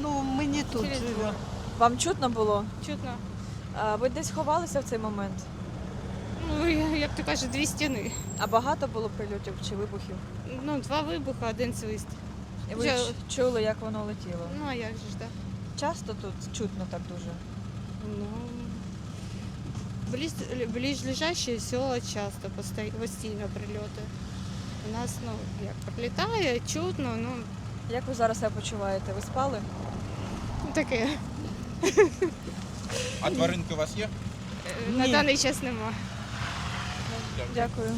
Ну, ми не тут Через живемо. двор. Вам чутно було? Чутно. А ви десь ховалися в цей момент? Ну, як то кажуть, дві стіни. А багато було прильотів чи вибухів? Ну, два вибухи, один свист. І ви Вже- чули, як воно летіло? Ну, а як же ж, так? Часто тут чутно так дуже? Ну, ближайшие села часто, постійно прильоти. У нас, ну, як, прилітає, чутно, ну, Як ви зараз себе почуваєте? Ви спали? таке. А тваринки у вас є? На Ні. даний час нема. Дякую.